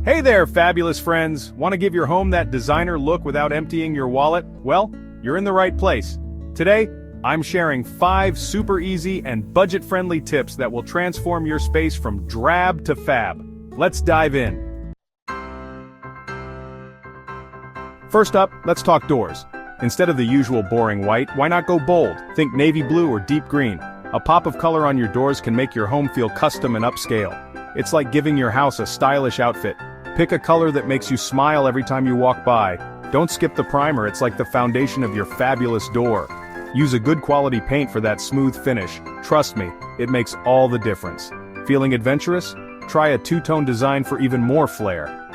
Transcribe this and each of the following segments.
Hey there, fabulous friends! Want to give your home that designer look without emptying your wallet? Well, you're in the right place. Today, I'm sharing 5 super easy and budget-friendly tips that will transform your space from drab to fab. Let's dive in. First up, let's talk doors. Instead of the usual boring white, why not go bold? Think navy blue or deep green. A pop of color on your doors can make your home feel custom and upscale. It's like giving your house a stylish outfit. Pick a color that makes you smile every time you walk by. Don't skip the primer, it's like the foundation of your fabulous door. Use a good quality paint for that smooth finish. Trust me, it makes all the difference. Feeling adventurous? Try a two-tone design for even more flair.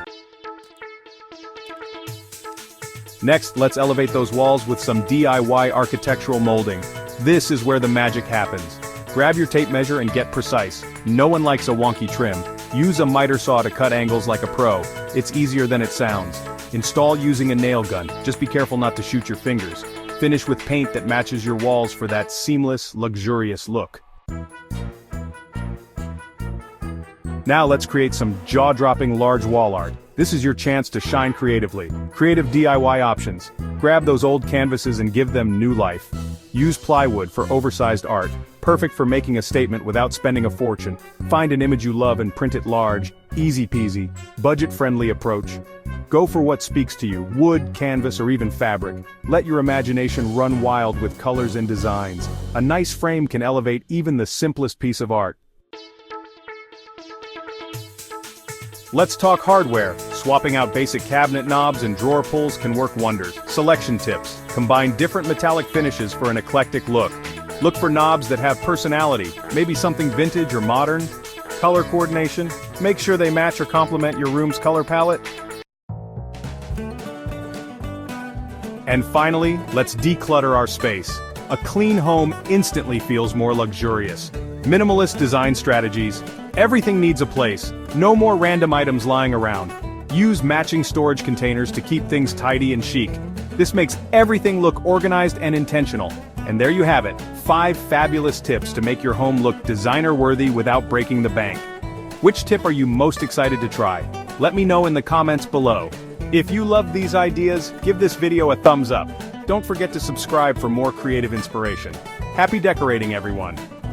Next, let's elevate those walls with some DIY architectural molding. This is where the magic happens. Grab your tape measure and get precise. No one likes a wonky trim. Use a miter saw to cut angles like a pro. It's easier than it sounds. Install using a nail gun. Just be careful not to shoot your fingers. Finish with paint that matches your walls for that seamless, luxurious look. Now let's create some jaw-dropping large wall art. This is your chance to shine creatively. Creative DIY options. Grab those old canvases and give them new life. Use plywood for oversized art. Perfect for making a statement without spending a fortune. Find an image you love and print it large. Easy peasy. Budget-friendly approach. Go for what speaks to you, wood, canvas, or even fabric. Let your imagination run wild with colors and designs. A nice frame can elevate even the simplest piece of art. Let's talk hardware. Swapping out basic cabinet knobs and drawer pulls can work wonders. Selection tips. Combine different metallic finishes for an eclectic look. Look for knobs that have personality, maybe something vintage or modern. Color coordination. Make sure they match or complement your room's color palette. And finally, let's declutter our space. A clean home instantly feels more luxurious. Minimalist design strategies. Everything needs a place. No more random items lying around. Use matching storage containers to keep things tidy and chic. This makes everything look organized and intentional. And there you have it, 5 fabulous tips to make your home look designer-worthy without breaking the bank. Which tip are you most excited to try? Let me know in the comments below. If you loved these ideas, give this video a thumbs up. Don't forget to subscribe for more creative inspiration. Happy decorating, everyone!